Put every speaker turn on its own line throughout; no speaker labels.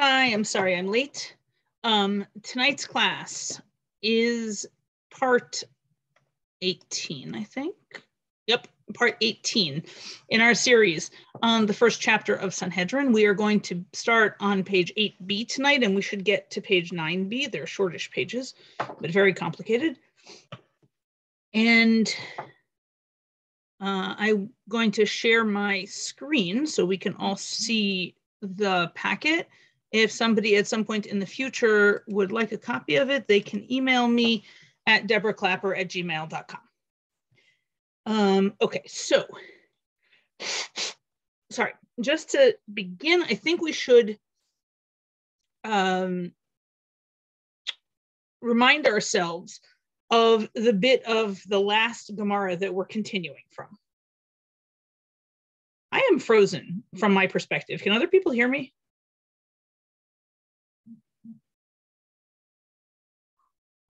Hi, I'm sorry I'm late. Tonight's class is part 18, I think. Yep, part 18 in our series on the first chapter of Sanhedrin. We are going to start on page 8b tonight, and we should get to page 9b. They're shortish pages, but very complicated. And I'm going to share my screen so we can all see the packet. If somebody at some point in the future would like a copy of it, they can email me at deborahklapper@gmail.com. Okay, so, sorry, just to begin, I think we should remind ourselves of the bit of the last Gemara that we're continuing from. I am frozen from my perspective. Can other people hear me?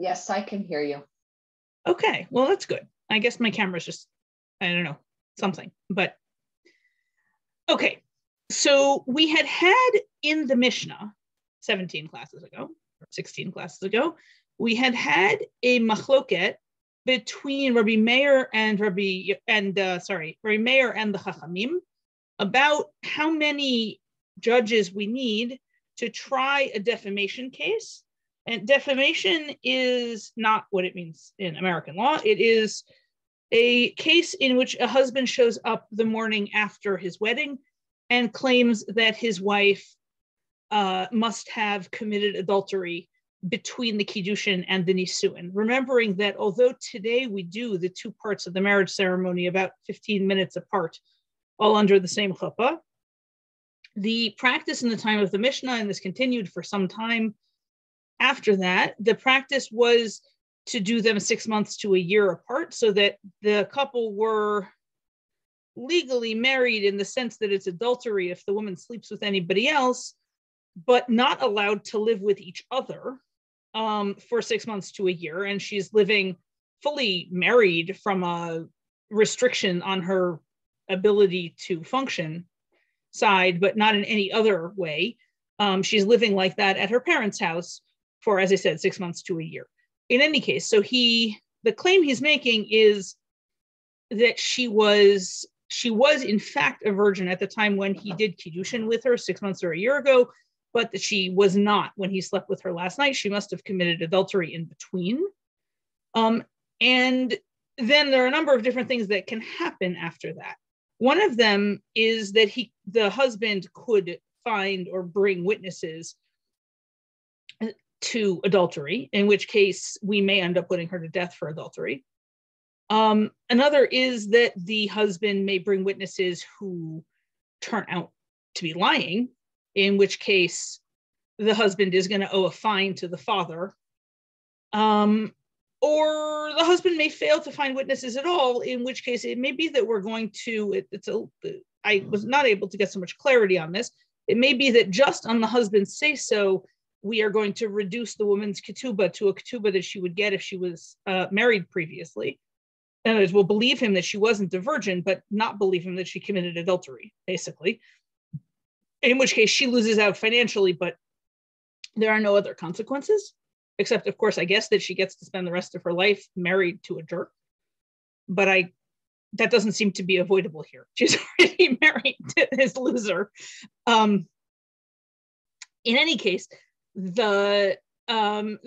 Yes, I can hear you.
Okay, well, that's good. I guess my camera's just, I don't know, something, but okay. So we had in the Mishnah 17 classes ago, or 16 classes ago, we had a machloket between Rabbi Meir and Rabbi Meir and the Chachamim about how many judges we need to try a defamation case. And defamation is not what it means in American law. It is a case in which a husband shows up the morning after his wedding and claims that his wife must have committed adultery between the kiddushin and the nisuin. Remembering that although today we do the two parts of the marriage ceremony about 15 minutes apart, all under the same chuppah, the practice in the time of the Mishnah, and this continued for some time after that, the practice was to do them 6 months to a year apart so that the couple were legally married in the sense that it's adultery if the woman sleeps with anybody else, but not allowed to live with each other for 6 months to a year. And she's living fully married from a restriction on her ability to function side, but not in any other way. She's living like that at her parents' house for, as I said, 6 months to a year. In any case, so the claim he's making is that she was in fact a virgin at the time when he did kiddushin with her 6 months or a year ago, but that she was not when he slept with her last night. She must have committed adultery in between. And then there are a number of different things that can happen after that. One of them is that the husband could find or bring witnesses to adultery, in which case we may end up putting her to death for adultery. Another is that the husband may bring witnesses who turn out to be lying, in which case the husband is going to owe a fine to the father. Or the husband may fail to find witnesses at all, in which case it may be that we're going to, I was not able to get so much clarity on this. It may be that just on the husband's say so, we are going to reduce the woman's ketubah to a ketubah that she would get if she was married previously. In other words, we'll believe him that she wasn't a virgin, but not believe him that she committed adultery, basically. In which case she loses out financially, but there are no other consequences, except, of course, I guess that she gets to spend the rest of her life married to a jerk. But that doesn't seem to be avoidable here. She's already married to this loser. In any case, the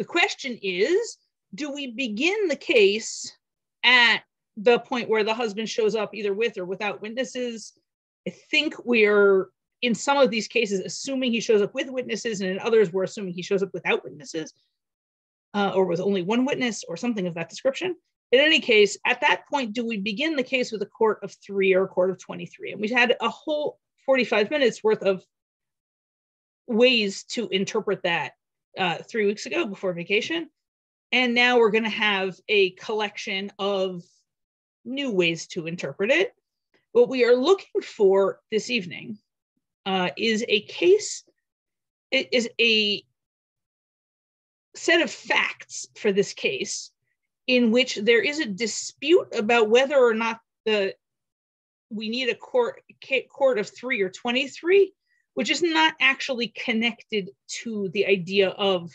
question is, do we begin the case at the point where the husband shows up either with or without witnesses? I think we're, in some of these cases, assuming he shows up with witnesses, and in others, we're assuming he shows up without witnesses, or with only one witness, or something of that description. In any case, at that point, do we begin the case with a court of 3 or a court of 23? And we had a whole 45 minutes worth of ways to interpret that 3 weeks ago before vacation. And now we're going to have a collection of new ways to interpret it. What we are looking for this evening is a set of facts for this case in which there is a dispute about whether or not we need a court of 3 or 23, which is not actually connected to the idea of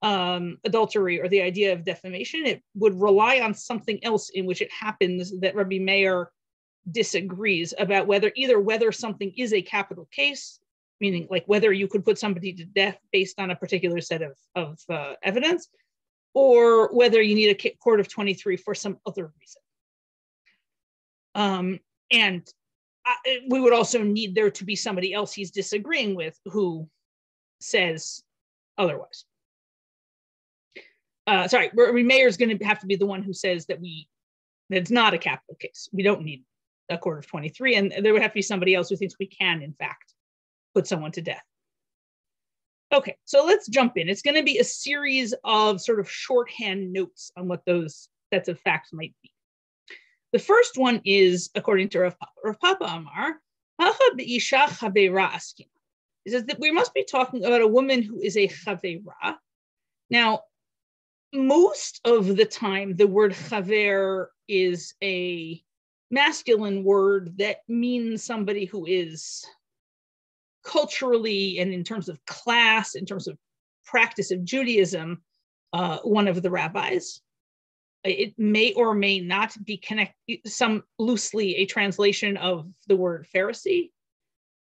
adultery or the idea of defamation. It would rely on something else in which it happens that Rabbi Meir disagrees about whether something is a capital case, meaning like whether you could put somebody to death based on a particular set of evidence, or whether you need a court of 23 for some other reason. And we would also need there to be somebody else he's disagreeing with who says otherwise. Rabbi Meir is going to have to be the one who says that it's not a capital case. We don't need a court of 23, and there would have to be somebody else who thinks we can, in fact, put someone to death. Okay, so let's jump in. It's going to be a series of sort of shorthand notes on what those sets of facts might be. The first one is, according to Rav Papa. Rav Papa Amar, he says that we must be talking about a woman who is a chaveira. Now, most of the time, the word chaver is a masculine word that means somebody who is culturally and in terms of class, in terms of practice of Judaism, one of the rabbis. It may or may not be some loosely a translation of the word Pharisee,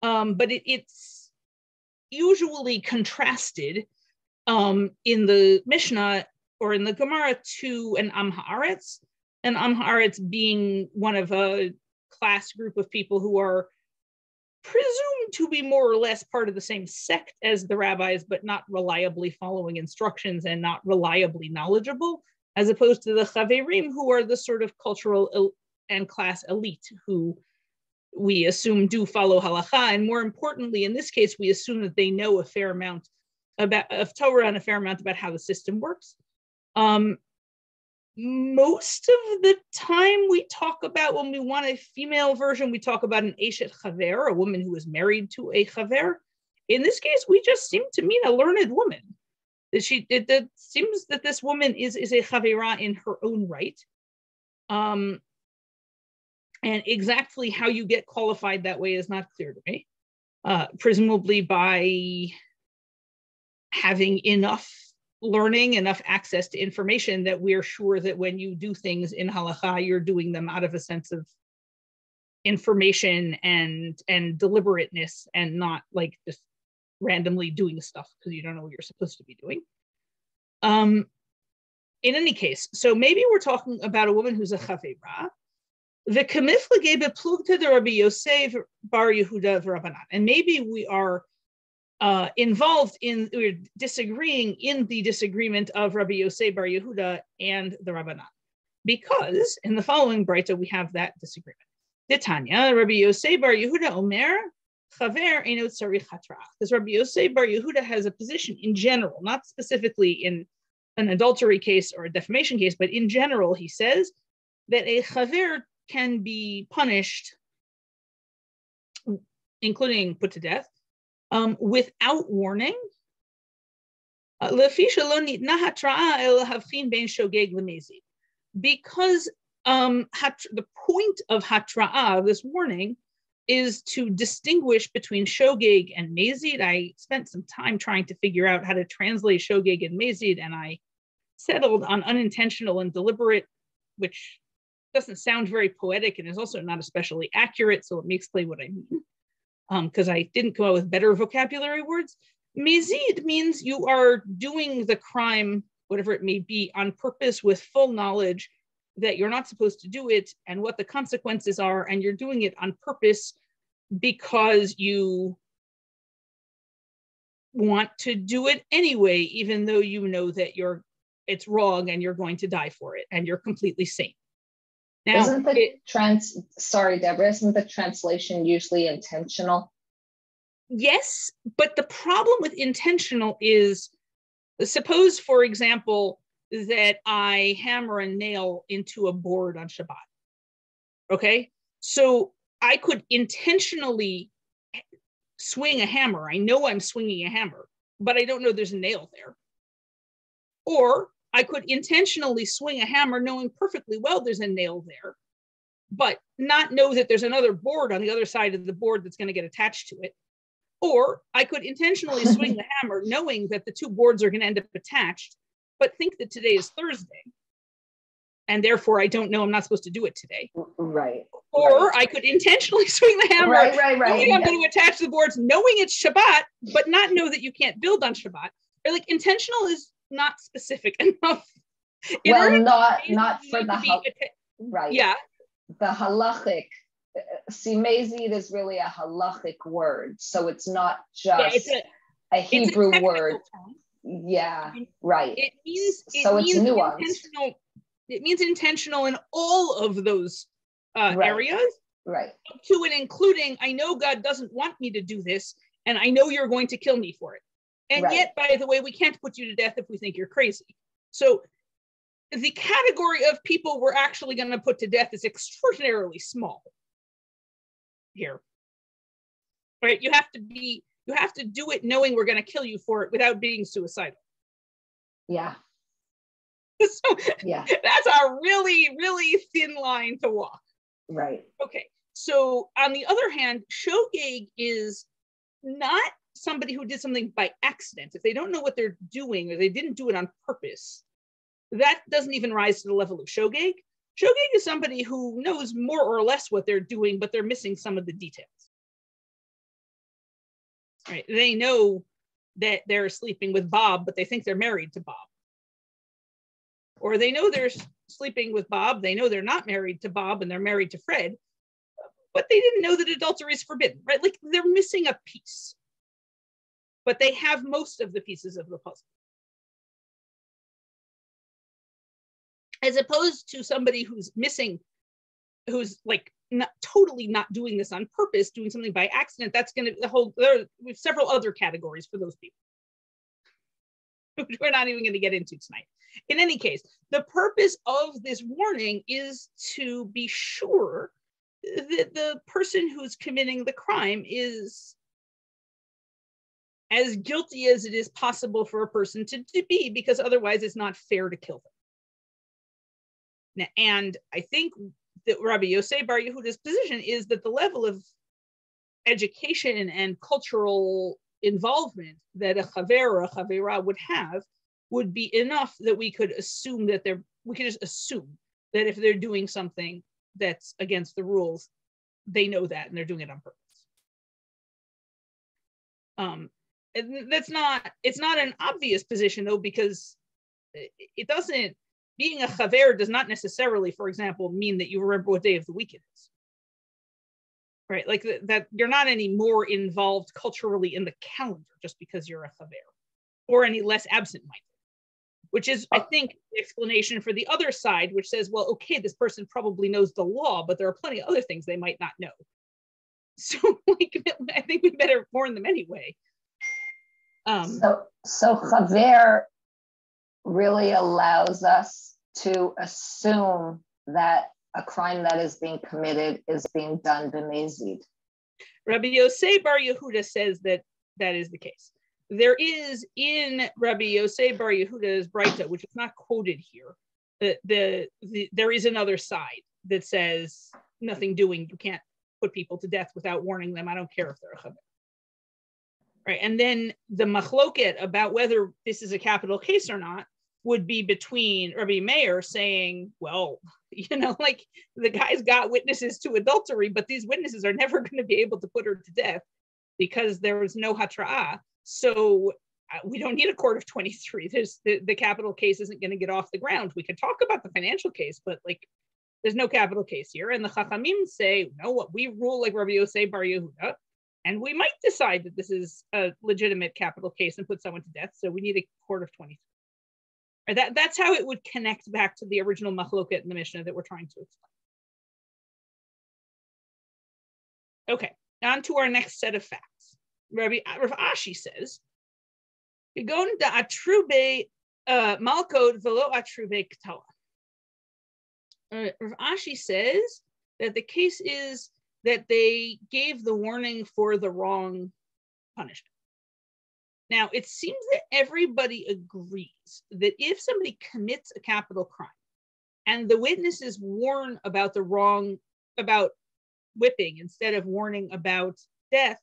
but it's usually contrasted in the Mishnah or in the Gemara to an Am Haaretz, and Am Haaretz being one of a class group of people who are presumed to be more or less part of the same sect as the rabbis, but not reliably following instructions and not reliably knowledgeable, as opposed to the Chaverim, who are the sort of cultural and class elite who we assume do follow halacha. And more importantly, in this case, we assume that they know a fair amount of Torah and a fair amount about how the system works. Most of the time we talk about, when we want a female version, we talk about an Eshet Chaver, a woman who is married to a Chaver. In this case, we just seem to mean a learned woman. It seems that this woman is a Chavera in her own right. And exactly how you get qualified that way is not clear to me. Presumably by having enough learning, enough access to information that we're sure that when you do things in halacha, you're doing them out of a sense of information and deliberateness, and not like just randomly doing stuff because you don't know what you're supposed to be doing. In any case, so maybe we're talking about a woman who's a chavera. The kamiflage beplugta de Rabbi Yosef bar Yehuda v'Rabbanan, and maybe we are we're disagreeing in the disagreement of Rabbi Yosef bar Yehuda and the Rabbanan, because in the following Breita we have that disagreement. Tanya, Rabbi Yosef bar Yehuda Omer, Chaver eino tzarich hatra'ah. Because Rabbi Yosef bar Yehuda has a position in general, not specifically in an adultery case or a defamation case, but in general, he says that a Chaver can be punished, including put to death, without warning, because the point of hatra'ah, this warning, is to distinguish between shogeg and mezid. I spent some time trying to figure out how to translate shogeg and mezid, and I settled on unintentional and deliberate, which doesn't sound very poetic and is also not especially accurate. So let me explain what I mean, because I didn't come up with better vocabulary words. Mezid means you are doing the crime, whatever it may be, on purpose with full knowledge that you're not supposed to do it and what the consequences are, and you're doing it on purpose because you want to do it anyway, even though you know that it's wrong and you're going to die for it and you're completely sane. Now,
isn't Deborah, isn't the translation usually intentional?
Yes, but the problem with intentional is, suppose, for example, that I hammer a nail into a board on Shabbat. Okay, so I could intentionally swing a hammer. I know I'm swinging a hammer, but I don't know there's a nail there. Or I could intentionally swing a hammer knowing perfectly well there's a nail there, but not know that there's another board on the other side of the board that's going to get attached to it. Or I could intentionally swing the hammer knowing that the two boards are going to end up attached, but think that today is Thursday. And therefore, I don't know I'm not supposed to do it today.
Right.
Or
right.
I could intentionally swing the hammer, knowing I'm going to attach the boards, knowing it's Shabbat, but not know that you can't build on Shabbat. Or like intentional is not specific enough.
Well, not for the right.
Yeah.
The halachic. Simezid is really a halachic word, so it's not just a Hebrew word.
Term.
Yeah, right.
It means
it's nuanced.
It means intentional in all of those areas.
Right.
Up to and including, I know God doesn't want me to do this, and I know you're going to kill me for it. And yet, by the way, we can't put you to death if we think you're crazy. So the category of people we're actually going to put to death is extraordinarily small here. Right? You have to do it knowing we're going to kill you for it without being suicidal.
Yeah.
So that's a really, really thin line to walk.
Right.
Okay. So on the other hand, shogeg is not somebody who did something by accident. If they don't know what they're doing or they didn't do it on purpose, that doesn't even rise to the level of shogeg. Shogeg is somebody who knows more or less what they're doing, but they're missing some of the details. Right? They know that they're sleeping with Bob, but they think they're married to Bob. Or they know they're sleeping with Bob, they know they're not married to Bob and they're married to Fred, but they didn't know that adultery is forbidden, right? Like they're missing a piece, but they have most of the pieces of the puzzle. As opposed to somebody who's missing, who's like totally not doing this on purpose, doing something by accident, that's going to there are several other categories for those people, which we're not even going to get into tonight. In any case, the purpose of this warning is to be sure that the person who's committing the crime is as guilty as it is possible for a person to be, because otherwise it's not fair to kill them. And I think that Rabbi Yosef Bar Yehuda's position is that the level of education and cultural involvement that a chaver or a chavera would have would be enough that we could assume that we could just assume that if they're doing something that's against the rules, they know that and they're doing it on purpose. It's not an obvious position though, because it doesn't, being a chaver does not necessarily, for example, mean that you remember what day of the week it is. Right? Like that you're not any more involved culturally in the calendar just because you're a chaver, or any less absent-minded. Which is, I think, the explanation for the other side, which says, well, okay, this person probably knows the law, but there are plenty of other things they might not know. So like, I think we better warn them anyway.
So chaver really allows us to assume that a crime that is being committed is being done b'mezid.
Rabbi Yosef Bar Yehuda says that is the case. There is in Rabbi Yosef Bar Yehuda's Breita, which is not quoted here, there is another side that says nothing doing, you can't put people to death without warning them. I don't care if they're a chaver. Right, and then the machloket about whether this is a capital case or not would be between Rabbi Meir saying, well, like the guy's got witnesses to adultery, but these witnesses are never going to be able to put her to death because there was no hatra'ah. So we don't need a court of 23. The capital case isn't going to get off the ground. We could talk about the financial case, but like there's no capital case here. And the Chachamim say, you know what, we rule like Rabbi Yosef Bar Yehuda, and we might decide that this is a legitimate capital case and put someone to death. So we need a court of 23. Or that's how it would connect back to the original machloket in the Mishnah that we're trying to explain. Okay, on to our next set of facts. Rav Ashi says, "Yigon da atrube malkot velo atrube ketala." Rav Ashi says that the case is that they gave the warning for the wrong punishment. Now, it seems that everybody agrees that if somebody commits a capital crime and the witnesses warn about about whipping instead of warning about death,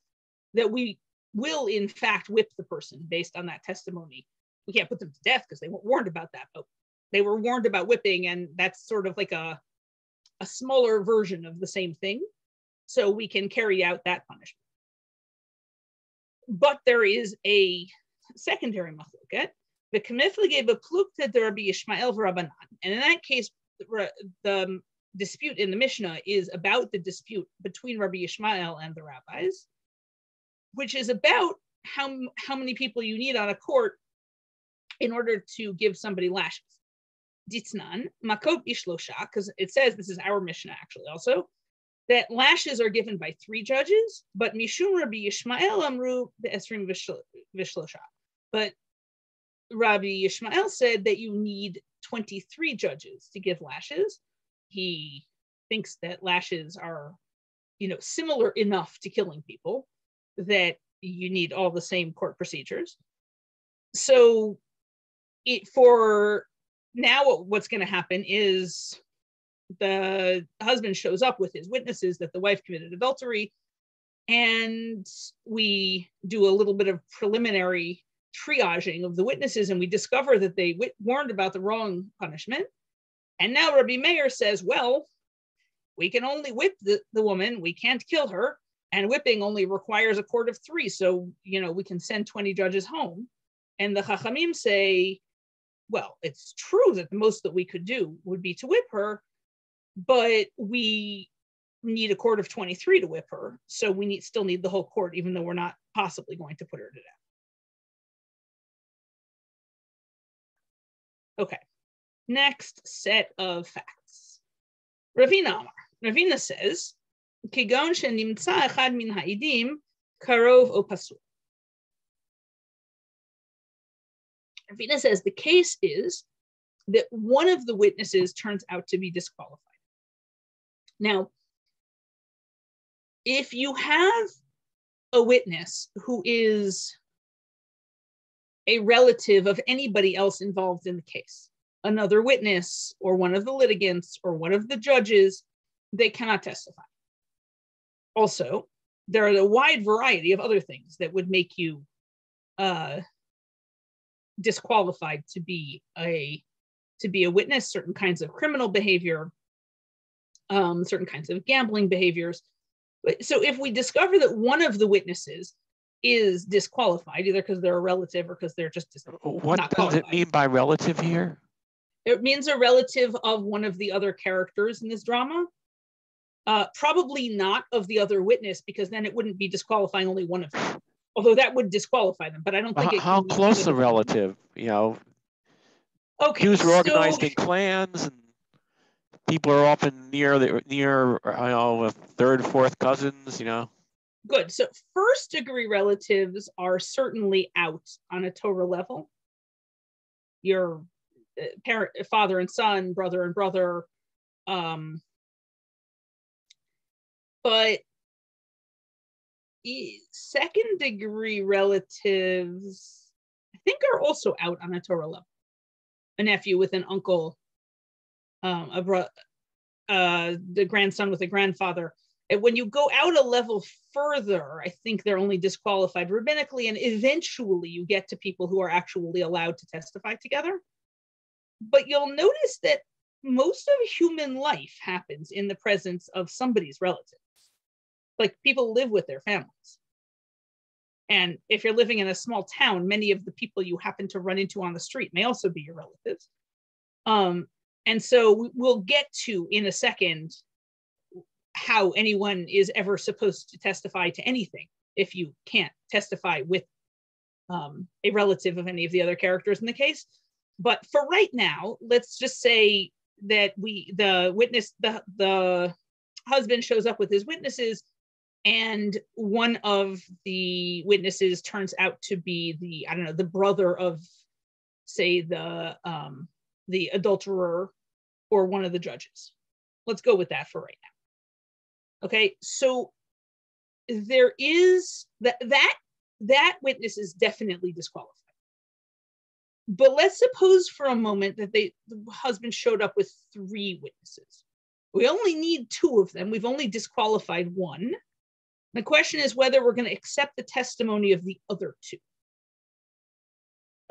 that we will in fact whip the person based on that testimony. We can't put them to death because they weren't warned about that, but they were warned about whipping, and that's sort of like a smaller version of the same thing. So we can carry out that punishment. But there is a secondary machloket, the k'miflige beplukta de Rabbi Yishmael v'Rabbanan. And in that case, the dispute in the Mishnah is about the dispute between Rabbi Yishmael and the rabbis, which is about how many people you need on a court in order to give somebody lashes. Ditznan, makot bishlosha, because it says, this is our Mishnah actually also, that lashes are given by 3 judges, but mishum Rabbi Yishmael amru be'esrim vishlosha. But Rabbi Yishmael said that you need 23 judges to give lashes. He thinks that lashes are, similar enough to killing people that you need all the same court procedures. So for now, what's going to happen is the husband shows up with his witnesses that the wife committed adultery, and we do a little bit of preliminary triaging of the witnesses, and we discover that they warned about the wrong punishment. And now Rabbi Meir says, well, we can only whip the woman, we can't kill her, and whipping only requires a court of 3, so we can send 20 judges home. And the Chachamim say, well, it's true that the most that we could do would be to whip her, but we need a court of 23 to whip her, so we still need the whole court, even though we're not possibly going to put her to death. Okay, next set of facts. Ravina says, Kigon shenimtza echad min ha'idim karov o pasul. Ravina says the case is that one of the witnesses turns out to be disqualified. Now, if you have a witness who is a relative of anybody else involved in the case, another witness or one of the litigants or one of the judges, they cannot testify. Also, there are a wide variety of other things that would make you disqualified to be a witness, certain kinds of criminal behavior, certain kinds of gambling behaviors. So if we discover that one of the witnesses is disqualified, either because they're a relative or because they're just
what
not
does
qualified.
it mean by relative here?
It means a relative of one of the other characters in this drama. Probably not of the other witness, because then it wouldn't be disqualifying only one of them. Although that would disqualify them, but I don't think it.
How close a relative?
Okay,
Jews are organized in clans, and people are often near third, fourth cousins.
Good. So first degree relatives are certainly out on a Torah level. Your parent, father and son, brother and brother. But second degree relatives, I think, are also out on a Torah level. A nephew with an uncle, the grandson with a grandfather. And when you go out a level further, I think they're only disqualified rabbinically, and eventually you get to people who are actually allowed to testify together. But you'll notice that most of human life happens in the presence of somebody's relatives. Like, people live with their families. And if you're living in a small town, many of the people you happen to run into on the street may also be your relatives. And so we'll get to, in a second, how anyone is ever supposed to testify to anything if you can't testify with a relative of any of the other characters in the case. But for right now, let's just say that the husband shows up with his witnesses, and one of the witnesses turns out to be the brother of, say, the adulterer or one of the judges. Let's go with that for right now. Okay, so there is that witness is definitely disqualified. But let's suppose for a moment that the husband showed up with 3 witnesses. We only need 2 of them. We've only disqualified one. The question is whether we're going to accept the testimony of the other two.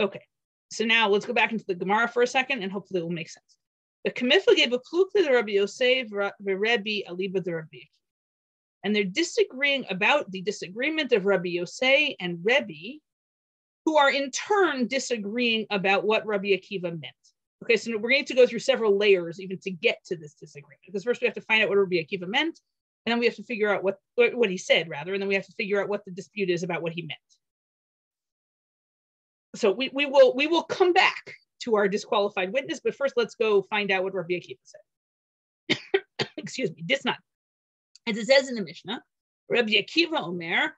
Okay, so now let's go back into the Gemara for a second, and hopefully it will make sense. The Kamifa gave a pluk to the Rabbi Yosef, Rabbi Aliba the Rabbi. And they're disagreeing about the disagreement of Rabbi Yosef and Rebbe, who are in turn disagreeing about what Rabbi Akiva meant. Okay, so we're going to go through several layers even to get to this disagreement. Because first we have to find out what Rabbi Akiva meant, and then we have to figure out what he said, rather, and then we have to figure out what the dispute is about what he meant. So we will come back to our disqualified witness, but first let's go find out what Rabbi Akiva said. Excuse me, this not. As it says in the Mishnah, Rabbi Akiva Omer,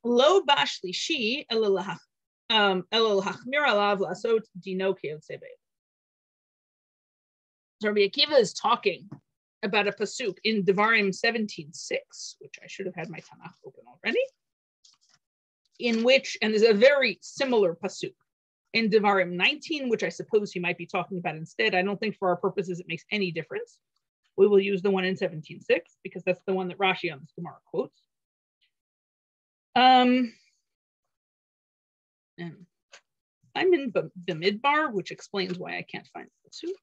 Lo bashlishi elal hachmir alav lasot dino keyotzei be'el. Rabbi Akiva is talking about a pasuk in Devarim 17:6, which I should have had my Tanakh open already, in which, and there's a very similar pasuk in Devarim 19, which I suppose he might be talking about instead. I don't think for our purposes it makes any difference. We will use the one in 17:6 because that's the one that Rashi on the Gemara quotes. And I'm in the Midbar, which explains why I can't find the pasuk.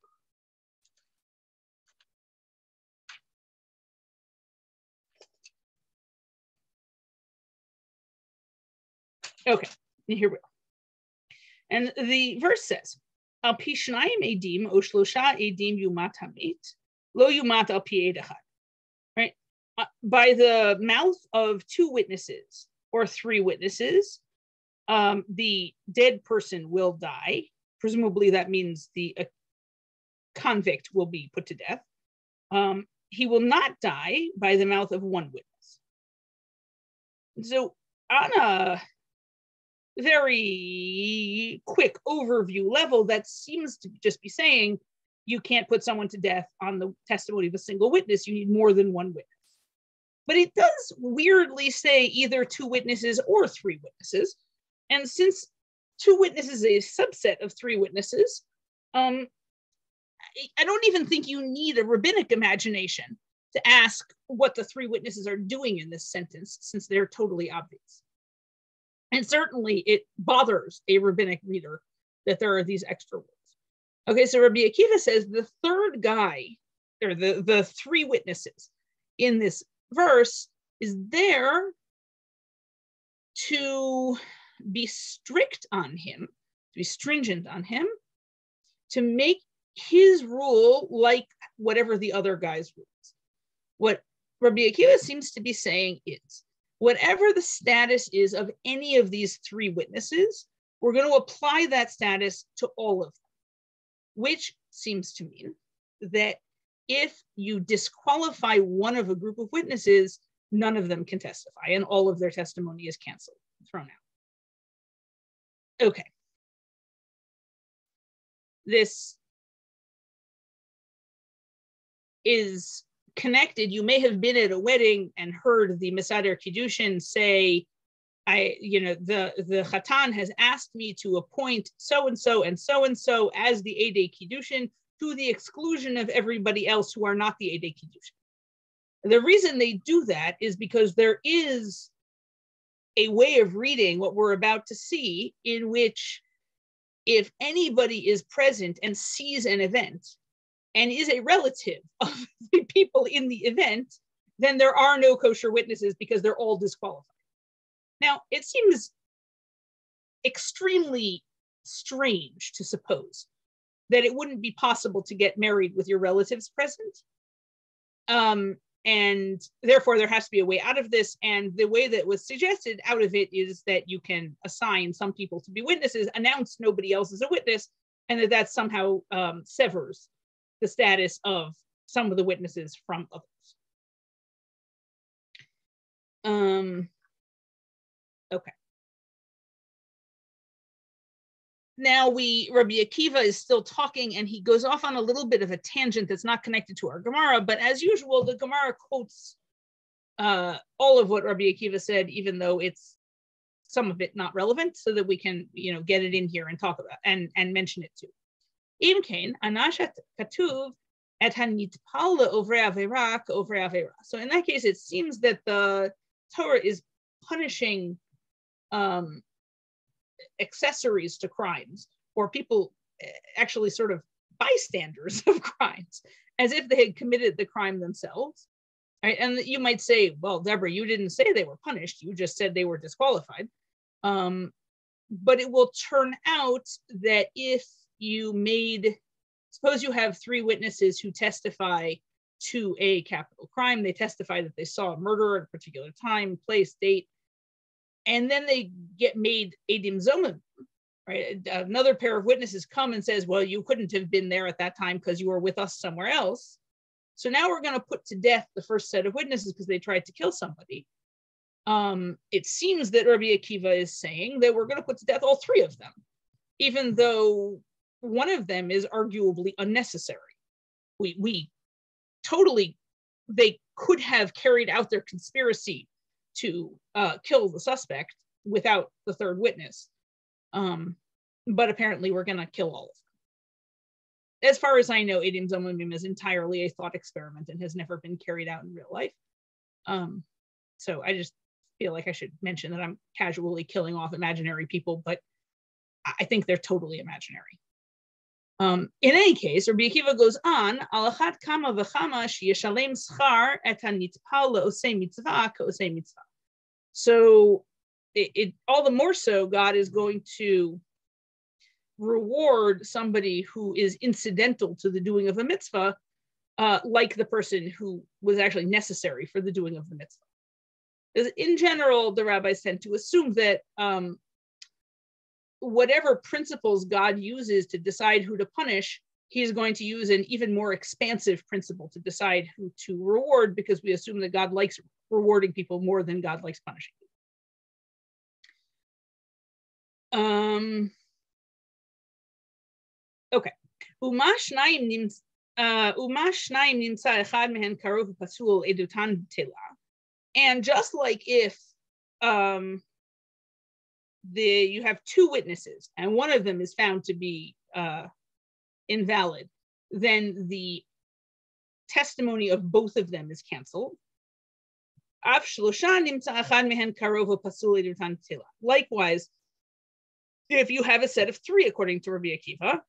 Okay, here we are. And the verse says, Al pi shnayim edim o shlosha edim yumat hamit, lo yumat al pi ed echad. Right? By the mouth of two witnesses or three witnesses, the dead person will die. Presumably that means the convict will be put to death. He will not die by the mouth of one witness. So on a very quick overview level, that seems to just be saying you can't put someone to death on the testimony of a single witness. You need more than one witness. But it does weirdly say either two witnesses or three witnesses. And since two witnesses is a subset of three witnesses, I don't even think you need a rabbinic imagination to ask what the three witnesses are doing in this sentence, since they're totally obvious. And certainly it bothers a rabbinic reader that there are these extra words. Okay, so Rabbi Akiva says the third guy, or the three witnesses in this verse, is there to be strict on him, to be stringent on him, to make his rule like whatever the other guy's rules. What Rabbi Akiva seems to be saying is, whatever the status is of any of these three witnesses, we're going to apply that status to all of them, which seems to mean that if you disqualify one of a group of witnesses, none of them can testify, and all of their testimony is canceled, thrown out. Okay. This is connected. You may have been at a wedding and heard the Mesader Kiddushin say, the Chatan has asked me to appoint so-and-so and so-and-so as the Eidei Kiddushin, to the exclusion of everybody else who are not the Eidei Kiddushin. The reason they do that is because there is a way of reading what we're about to see, in which if anybody is present and sees an event and is a relative of the people in the event, then there are no kosher witnesses because they're all disqualified. Now, it seems extremely strange to suppose that it wouldn't be possible to get married with your relatives present. And therefore, there has to be a way out of this. And the way that was suggested out of it is that you can assign some people to be witnesses, announce nobody else is a witness, and that somehow severs the status of some of the witnesses from others. Okay. Now Rabbi Akiva is still talking, and he goes off on a little bit of a tangent that's not connected to our Gemara, but as usual, the Gemara quotes all of what Rabbi Akiva said, even though it's some of it not relevant, so that we can, get it in here and talk about and mention it too. Im kain, anashat katuv et hanitpal over avera over avera. So in that case, it seems that the Torah is punishing accessories to crimes, or people actually sort of bystanders of crimes, as if they had committed the crime themselves. Right? And you might say, well, Deborah, you didn't say they were punished. You just said they were disqualified. But it will turn out that if you suppose you have 3 witnesses who testify to a capital crime, they testify that they saw a murder at a particular time, place, date, and then they get made edim zomim, right? Another pair of witnesses come and says, well, you couldn't have been there at that time because you were with us somewhere else. So now we're going to put to death the first set of witnesses because they tried to kill somebody. It seems that Rabbi Akiva is saying that we're going to put to death all 3 of them, even though one of them is arguably unnecessary. They could have carried out their conspiracy to kill the suspect without the 3rd witness. But apparently we're going to kill all of them. As far as I know, Edim Zomimim is entirely a thought experiment and has never been carried out in real life. So I just feel like I should mention that I'm casually killing off imaginary people, but I think they're totally imaginary. In any case, Rabbi Akiva goes on, Alachat kama v'chama sheyeshalem schar et hanitpal le'osei mitzvah ka'osei mitzvah. So it all the more so, God is going to reward somebody who is incidental to the doing of a mitzvah, like the person who was actually necessary for the doing of the mitzvah. Because in general, the rabbis tend to assume that whatever principles God uses to decide who to punish, he is going to use an even more expansive principle to decide who to reward, because we assume that God likes rewarding people more than God likes punishing people. Okay. Uma shnayim nimtza echad mehen karov pasul edutan tela. And just like if you have 2 witnesses and one of them is found to be invalid, then the testimony of both of them is canceled. Likewise, if you have a set of 3, according to Rabbi Akiva,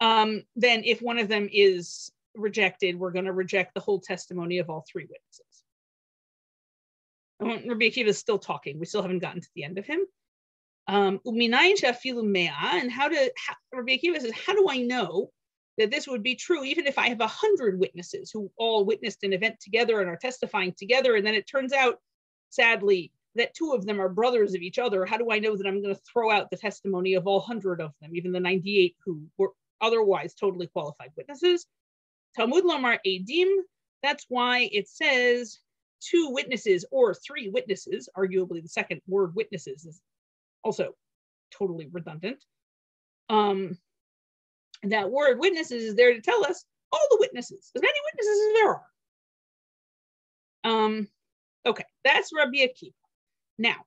then if one of them is rejected, we're going to reject the whole testimony of all 3 witnesses. Rabbi Akiva is still talking. We still haven't gotten to the end of him. And Rabbi Akiva says, how do I know that this would be true, even if I have 100 witnesses who all witnessed an event together and are testifying together, and then it turns out, sadly, that 2 of them are brothers of each other? How do I know that I'm going to throw out the testimony of all 100 of them, even the 98 who were otherwise totally qualified witnesses? Talmud Lomar Edim, that's why it says 2 witnesses or 3 witnesses. Arguably the second word witnesses is also totally redundant. That word witnesses is there to tell us all the witnesses, as many witnesses as there are. Okay, that's Rabbi Akiva. Now,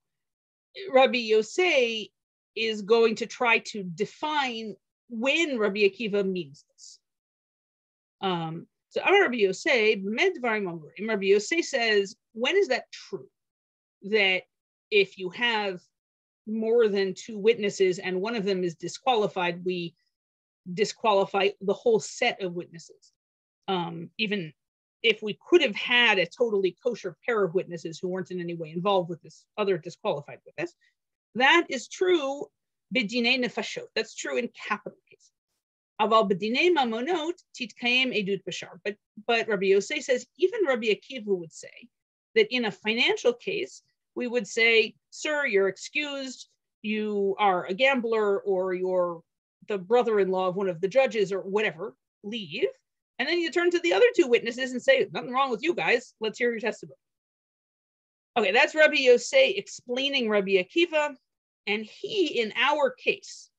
Rabbi Yosei is going to try to define when Rabbi Akiva means this. So Rabbi Yosei, Rabbi Yosei says, when is that true? That if you have more than 2 witnesses and one of them is disqualified, we disqualify the whole set of witnesses. Even if we could have had a totally kosher pair of witnesses who weren't in any way involved with this other disqualified witness, that is true b'dinei nefashot. That's true in capital cases. Aval b'dinei mamonot titkayem edut b'shar. But Rabbi Yosei says, even Rabbi Akiva would say that in a financial case, we would say, sir, you're excused, you are a gambler, or you're the brother-in-law of one of the judges, or whatever, leave. And then you turn to the other 2 witnesses and say, nothing wrong with you guys, let's hear your testimony. Okay, that's Rabbi Yosei explaining Rabbi Akiva. And he, in our case,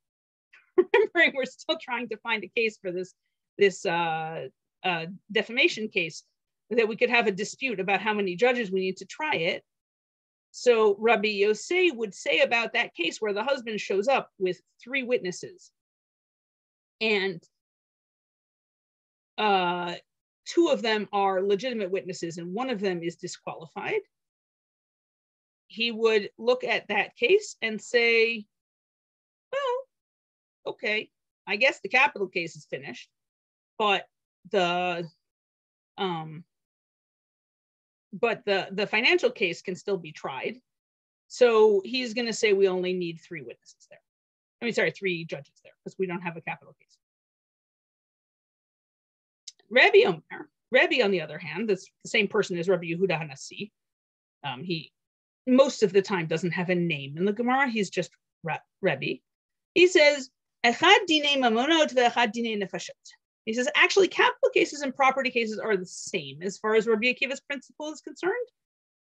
remembering we're still trying to find a case for this defamation case, that we could have a dispute about how many judges we need to try it. So Rabbi Yosei would say about that case where the husband shows up with 3 witnesses, and two of them are legitimate witnesses and one of them is disqualified, he would look at that case and say, well, okay, I guess the capital case is finished, but the financial case can still be tried. So he's going to say we only need 3 witnesses there. I mean, sorry, 3 judges there because we don't have a capital case. Rabbi Omer, Rabbi on the other hand, that's the same person as Rabbi Yehuda HaNasi. He most of the time doesn't have a name in the Gemara. He's just Rabbi. He says, Echad dinei mamonot ve'echad dinei nefashot. He says, actually, capital cases and property cases are the same as far as Rabbi Akiva's principle is concerned,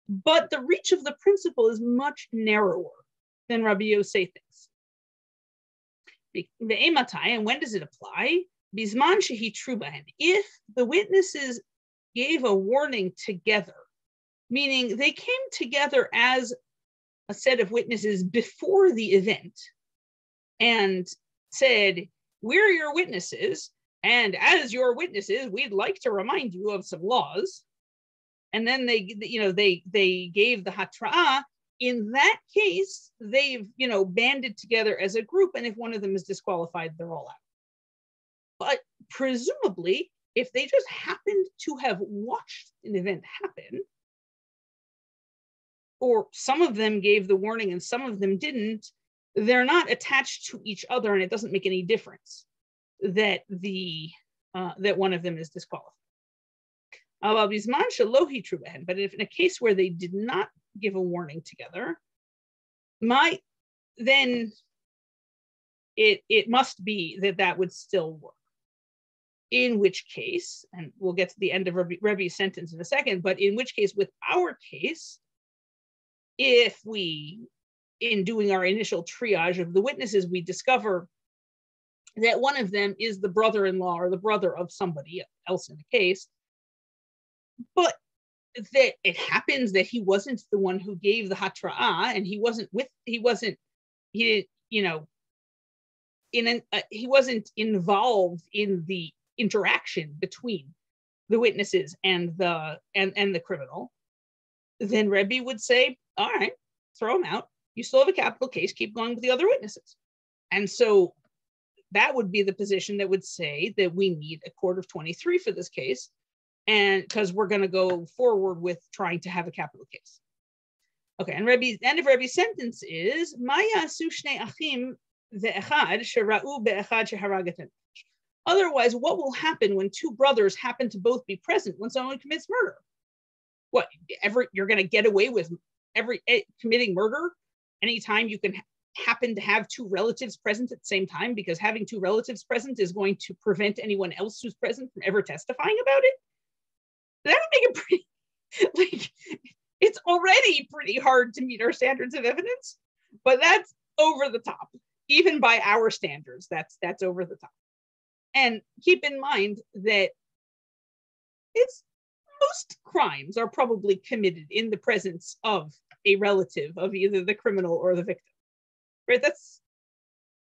but the reach of the principle is much narrower than Rabbi Yosef thinks. And when does it apply? Bisman shehi trubahen. If the witnesses gave a warning together, meaning they came together as a set of witnesses before the event and said, we're your witnesses, and as your witnesses, we'd like to remind you of some laws. And then they gave the hatra'ah. In that case, they've, banded together as a group. And if one of them is disqualified, they're all out. But presumably, if they just happened to have watched an event happen, or some of them gave the warning and some of them didn't, they're not attached to each other, and it doesn't make any difference that that one of them is disqualified. But if in a case where they did not give a warning together, then it must be that would still work. In which case, and we'll get to the end of Rebbe's sentence in a second, but in which case, with our case, if we, in doing our initial triage of the witnesses, we discover that one of them is the brother-in-law or the brother of somebody else in the case, but that it happens that he wasn't the one who gave the hatra'ah, and he wasn't involved in the interaction between the witnesses and the criminal, then Rebbe would say, all right, throw him out. You still have a capital case, keep going with the other witnesses. And so that would be the position that would say that we need a court of 23 for this case, and because we're going to go forward with trying to have a capital case. Okay, and the end of Rebbe's sentence is, otherwise, what will happen when 2 brothers happen to both be present when someone commits murder? What, you're going to get away with committing murder anytime you can happen to have 2 relatives present at the same time, because having 2 relatives present is going to prevent anyone else who's present from ever testifying about it? That would make it pretty, it's already pretty hard to meet our standards of evidence, but that's over the top. Even by our standards, that's over the top. And keep in mind that most crimes are probably committed in the presence of a relative of either the criminal or the victim, right? That's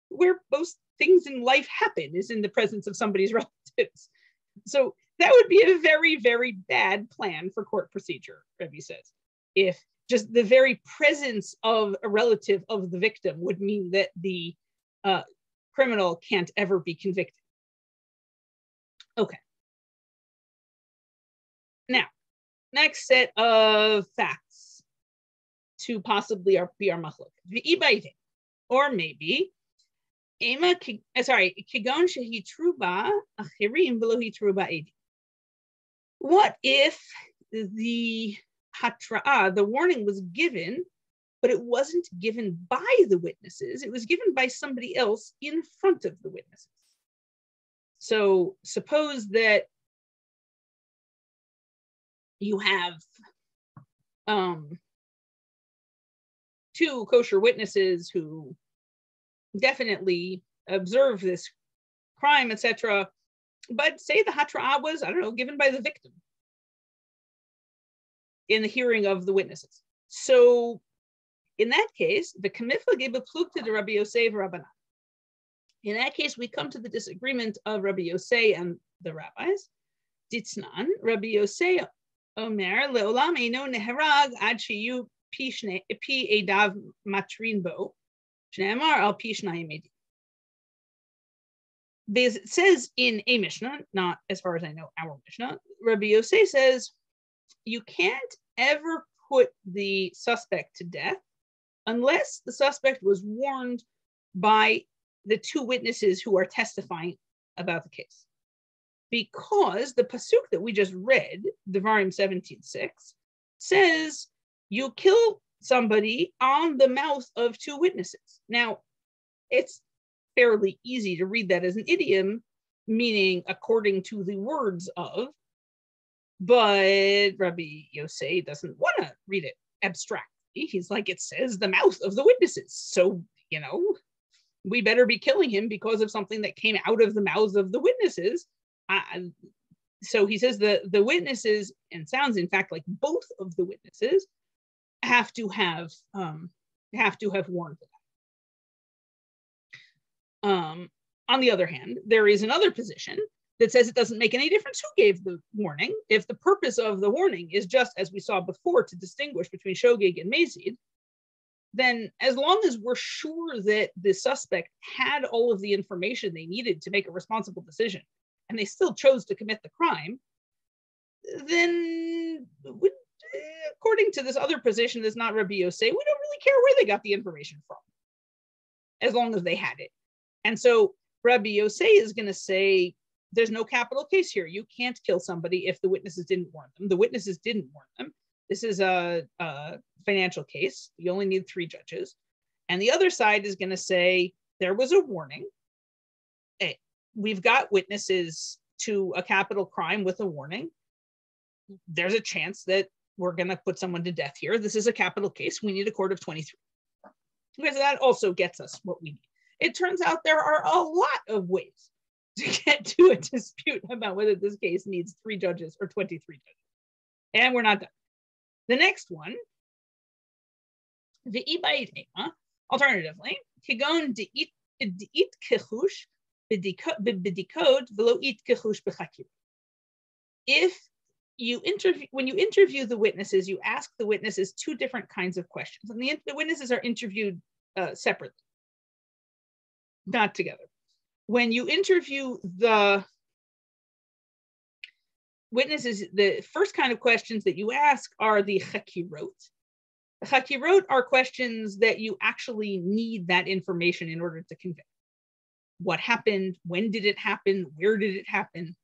where most things in life happen, is in the presence of somebody's relatives. So that would be a very, very bad plan for court procedure, Rebbe says, if just the very presence of a relative of the victim would mean that the criminal can't ever be convicted. Okay. Now, next set of facts to possibly be our machlok. Or maybe, kigon shehi truba achirim v'lo hi truba edi. What if the hatra'ah, the warning, was given, but it wasn't given by the witnesses, it was given by somebody else in front of the witnesses? So suppose that you have 2 kosher witnesses who definitely observe this crime, etc., but say the hatra'ah was, given by the victim in the hearing of the witnesses. So in that case, the kamifla gave a plukta to Rabbi Yosef Rabbanan. In that case, we come to the disagreement of Rabbi Yosef and the rabbis. Ditznan, Rabbi Yosei Omer, Leolam Eino Neherag Ad Sheyu Pi Edav Matrin Bo, Shneimar Al Pi Shnayim Edim. It says in a Mishnah, not as far as I know our Mishnah, Rabbi Yosei says, you can't ever put the suspect to death unless the suspect was warned by the two witnesses who are testifying about the case. Because the pasuk that we just read, Devarim 17:6, says you kill somebody on the mouth of two witnesses. Now, it's fairly easy to read that as an idiom, meaning according to the words of, but Rabbi Yosei doesn't want to read it abstractly. He's like, it says the mouth of the witnesses. So, we better be killing him because of something that came out of the mouths of the witnesses. So he says the witnesses, and sounds in fact like both of the witnesses, have to have warned them. On the other hand, there is another position that says it doesn't make any difference who gave the warning. If the purpose of the warning is just, as we saw before, to distinguish between shogeg and mazid, then as long as we're sure that the suspect had all of the information they needed to make a responsible decision, and they still chose to commit the crime, then according to this other position that's not Rabbi Yosei, we don't really care where they got the information from, as long as they had it. And so Rabbi Yosei is going to say, there's no capital case here. You can't kill somebody if the witnesses didn't warn them. The witnesses didn't warn them. This is a financial case. You only need 3 judges. And the other side is going to say, there was a warning. Hey, we've got witnesses to a capital crime with a warning. There's a chance that we're going to put someone to death here. This is a capital case. We need a court of 23. Because that also gets us what we need. It turns out there are a lot of ways to get to a dispute about whether this case needs 3 judges or 23 judges. And we're not done. The next one, alternatively, kigon de'it kechush b'dikot v'lo it kechush b'chakir. When you interview the witnesses, you ask the witnesses 2 different kinds of questions. And the witnesses are interviewed separately, not together. When you interview the witnesses, the first kind of questions that you ask are the chakirot. The chakirot are questions that you actually need that information in order to convict. What happened? When did it happen? Where did it happen?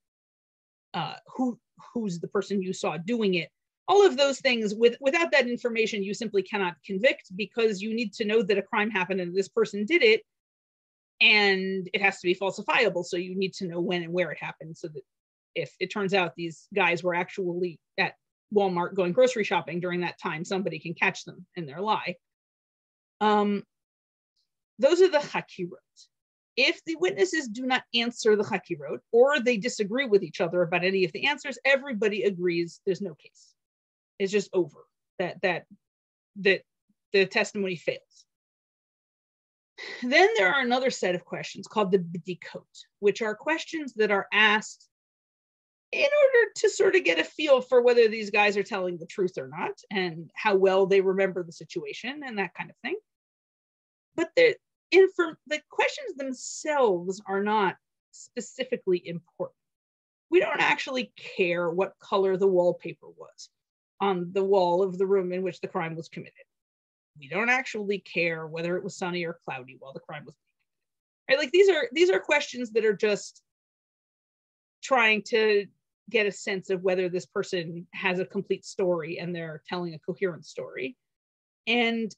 Who's the person you saw doing it? All of those things, without that information, you simply cannot convict, because you need to know that a crime happened and this person did it, and it has to be falsifiable. So you need to know when and where it happened, so that if it turns out these guys were actually at Walmart going grocery shopping during that time, somebody can catch them in their lie. Those are the chakirot. If the witnesses do not answer the chakirot, or they disagree with each other about any of the answers, everybody agrees there's no case. It's just over. That the testimony fails. Then there are another set of questions called the b'dikot, which are questions that are asked in order to sort of get a feel for whether these guys are telling the truth or not, and how well they remember the situation and that kind of thing. But the questions themselves are not specifically important. We don't actually care what color the wallpaper was on the wall of the room in which the crime was committed. We don't actually care whether it was sunny or cloudy while the crime was committed. Right? Like these are questions that are just trying to get a sense of whether this person has a complete story and they're telling a coherent story. And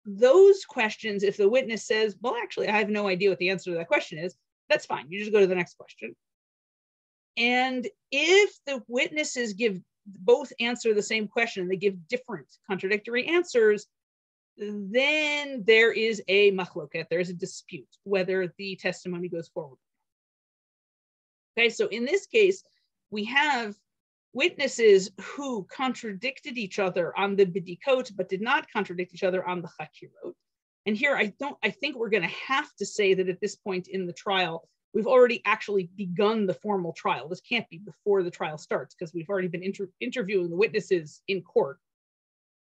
those questions, if the witness says, well, actually, I have no idea what the answer to that question is, that's fine. You just go to the next question. And if the witnesses both answer the same question and they give different contradictory answers, then there is a machloket, there's a dispute whether the testimony goes forward. Okay, so in this case, we have witnesses who contradicted each other on the bidikot, but did not contradict each other on the chakirot. And here, I think we're going to have to say that at this point in the trial, we've already actually begun the formal trial. This can't be before the trial starts because we've already been interviewing the witnesses in court.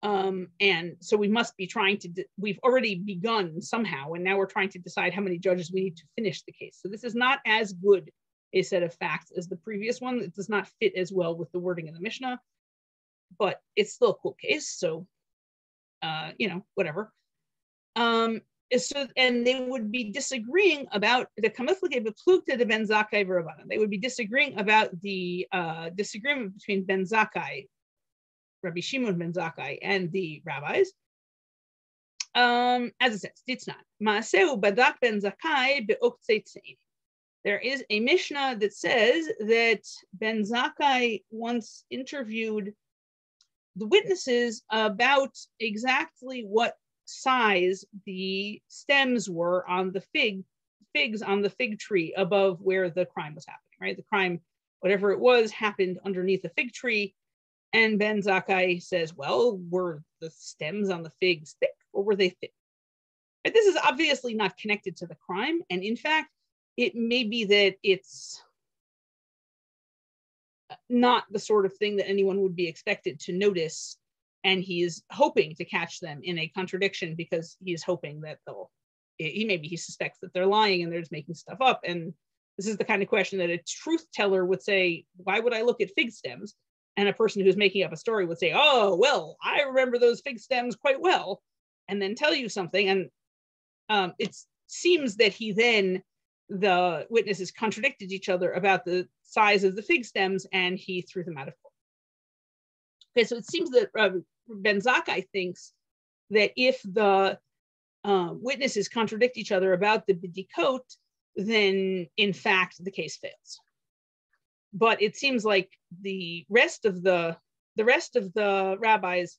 And so we must be trying to, we've already begun somehow, and now we're trying to decide how many judges we need to finish the case. So this is not as good a set of facts as the previous one. It does not fit as well with the wording in the Mishnah, but it's still a cool case. So, whatever. So, and they would be disagreeing about the kamiflage beplugta de Ben Zakkai v'Rabbanan. They would be disagreeing about the disagreement between Ben Zakkai, Rabbi Shimon Ben Zakkai, and the rabbis. As it says, Ditznat, Maaseu badak Ben Zakkai be'oktzei tzein. There is a Mishnah that says that Ben Zakkai once interviewed the witnesses about exactly what size the stems were on the figs on the fig tree above where the crime was happening, right? The crime, whatever it was, happened underneath a fig tree. And Ben Zakkai says, well, were the stems on the figs thick or were they thin? But this is obviously not connected to the crime. And in fact, it may be that it's not the sort of thing that anyone would be expected to notice. And he is hoping to catch them in a contradiction because he is hoping that he suspects that they're lying and they're just making stuff up. And this is the kind of question that a truth teller would say, why would I look at fig stems? And a person who's making up a story would say, oh, well, I remember those fig stems quite well, and then tell you something. And it seems that the witnesses contradicted each other about the size of the fig stems, and he threw them out of court. Okay, so it seems that Ben Zakkai thinks that if the witnesses contradict each other about the bidikot, then in fact the case fails. But it seems like the rest of the rabbis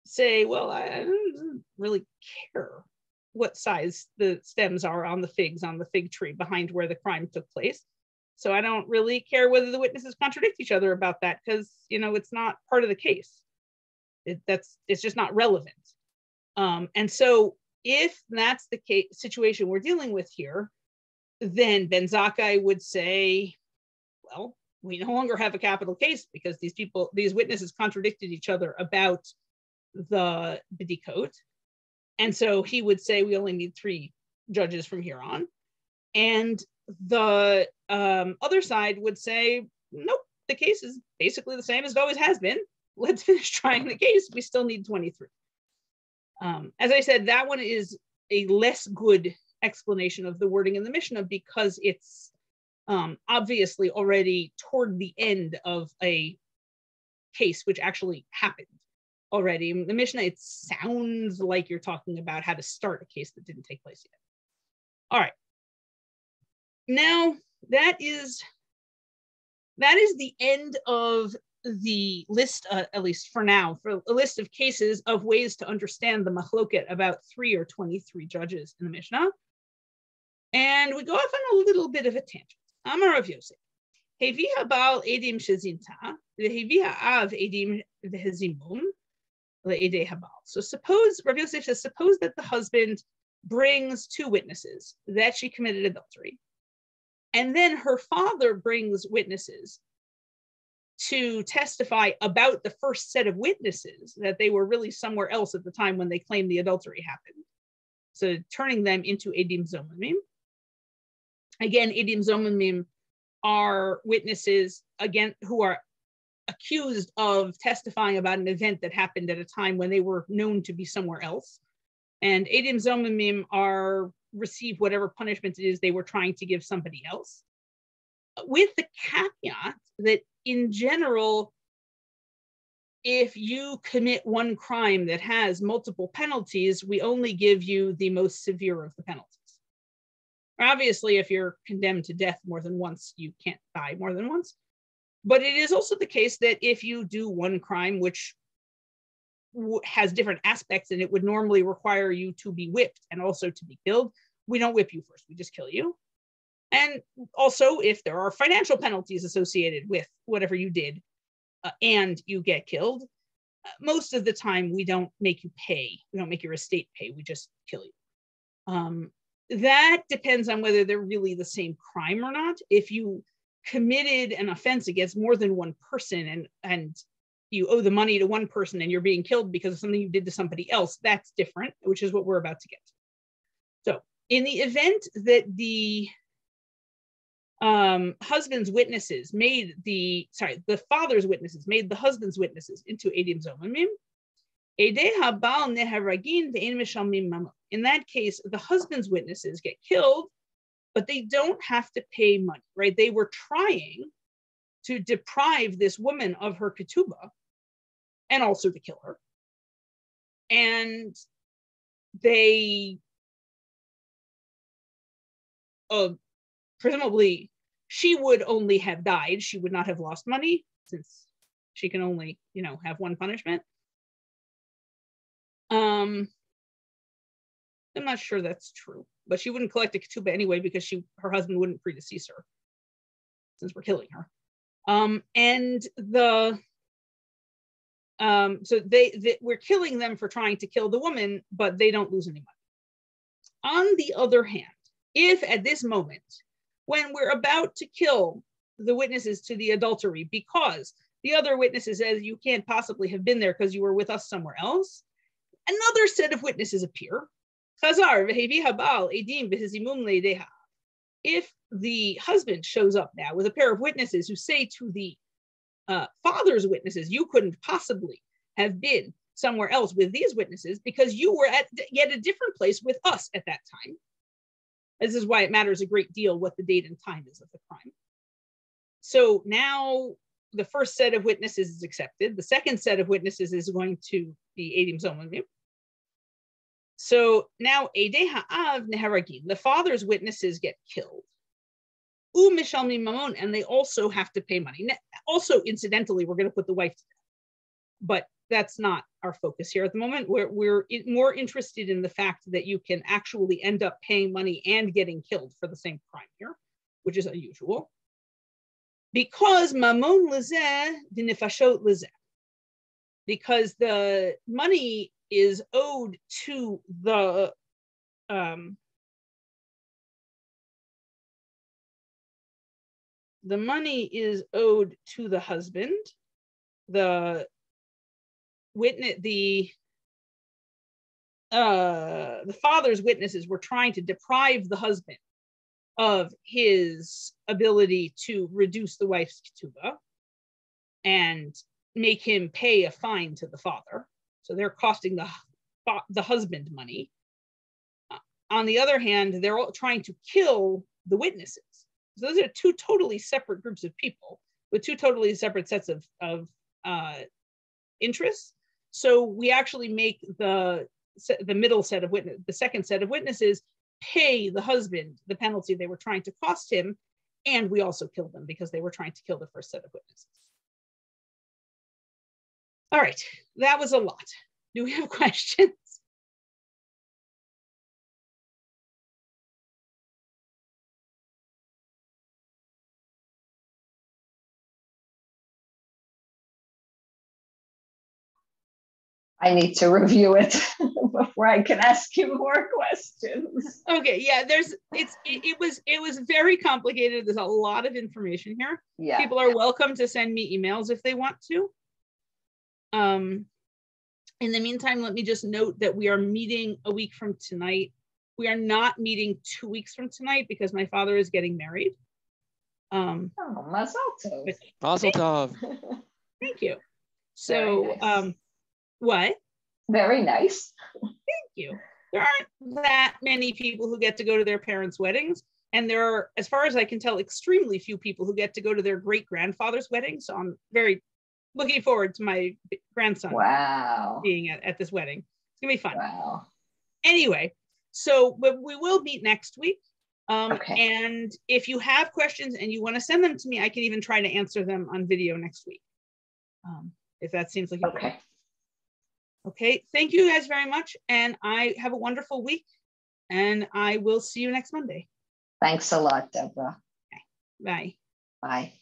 say, well, I don't really care what size the stems are on the fig tree behind where the crime took place. So I don't really care whether the witnesses contradict each other about that because, it's not part of the case. It's just not relevant. And so if that's the situation we're dealing with here, then Ben Zakkai would say, well, we no longer have a capital case because these witnesses contradicted each other about the bidikot. And so he would say we only need 3 judges from here on. And the other side would say, nope, the case is basically the same as it always has been. Let's finish trying the case. We still need 23. As I said, that one is a less good explanation of the wording in the Mishnah because it's obviously already toward the end of a case which actually happened already. In the Mishnah, it sounds like you're talking about how to start a case that didn't take place yet. All right. Now, that is the end of the list, at least for now, for a list of cases of ways to understand the machloket about 3 or 23 judges in the Mishnah. And we go off on a little bit of a tangent. Amar Rav Yosef, Heviha Baal Edim Shezinta, Heviha Av Edim Vehezimum, Le'edei Habal. So Rav Yosef says, suppose that the husband brings 2 witnesses that she committed adultery. And then her father brings witnesses to testify about the first set of witnesses, that they were really somewhere else at the time when they claimed the adultery happened. So turning them into Edim Zomimim. Again, Edim Zomimim are witnesses, again, who are accused of testifying about an event that happened at a time when they were known to be somewhere else. And Edim Zomimim receive whatever punishment it is they were trying to give somebody else. With the caveat that in general, if you commit one crime that has multiple penalties, we only give you the most severe of the penalties. Obviously, if you're condemned to death more than once, you can't die more than once. But it is also the case that if you do one crime which has different aspects and it would normally require you to be whipped and also to be killed, we don't whip you first, we just kill you. And also, if there are financial penalties associated with whatever you did and you get killed, most of the time we don't make you pay. We don't make your estate pay. We just kill you. that depends on whether they're really the same crime or not. If you committed an offense against more than one person and you owe the money to one person and you're being killed because of something you did to somebody else, that's different, which is what we're about to get to. So in the event that the husband's witnesses made the father's witnesses made the husband's witnesses into Edim Zomimim, in that case, the husband's witnesses get killed, but they don't have to pay money, right? They were trying to deprive this woman of her ketubah and also to kill her. And they, presumably, she would only have died. She would not have lost money since she can only, have one punishment. I'm not sure that's true, but she wouldn't collect a ketubah anyway because her husband wouldn't predecease her since we're killing her. So we're killing them for trying to kill the woman, but they don't lose any money. On the other hand, if at this moment, when we're about to kill the witnesses to the adultery, because the other witnesses says you can't possibly have been there because you were with us somewhere else, another set of witnesses appear. If the husband shows up now with a pair of witnesses who say to the father's witnesses, you couldn't possibly have been somewhere else with these witnesses because you were at yet a different place with us at that time. This is why it matters a great deal what the date and time is of the crime. So now the first set of witnesses is accepted. The second set of witnesses is going to be Edim Zomimim. So now Eidei Ha'av Neharagim, the father's witnesses get killed. Mishalmim Mamon, and they also have to pay money. Also, incidentally, we're going to put the wife to death, but that's not our focus here at the moment. We're more interested in the fact that you can actually end up paying money and getting killed for the same crime here, which is unusual. Because Mamon Lezeh Dinifashot Lezeh, because the money is owed to the money is owed to the husband. The father's witnesses were trying to deprive the husband of his ability to reduce the wife's ketubah and make him pay a fine to the father. So they're costing the husband money. On the other hand, they're all trying to kill the witnesses. So those are two totally separate groups of people with two totally separate sets of interests. So we actually make the middle set of witnesses, the second set of witnesses, pay the husband the penalty they were trying to cost him, and we also kill them because they were trying to kill the first set of witnesses. All right, that was a lot. Do we have questions?
I need to review it before I can ask you more questions.
Okay, yeah, it was very complicated. There's a lot of information here.
Yeah.
People are welcome to send me emails if they want to. In the meantime, let me just note that we are meeting a week from tonight. We are not meeting 2 weeks from tonight because my father is getting married.
Mazel tov.
Mazel tov.
Thank you. So,
nice.
What?
Very nice.
Thank you. There aren't that many people who get to go to their parents' weddings. And there are, as far as I can tell, extremely few people who get to go to their great-grandfather's wedding. So I'm very looking forward to my grandson being at this wedding. It's going to be fun.
Wow.
Anyway, but we will meet next week.
Okay.
And if you have questions and you want to send them to me, I can even try to answer them on video next week. If that seems like
okay.
Okay, thank you guys very much. And I have a wonderful week. And I will see you next Monday.
Thanks a lot, Deborah.
Okay. Bye.
Bye.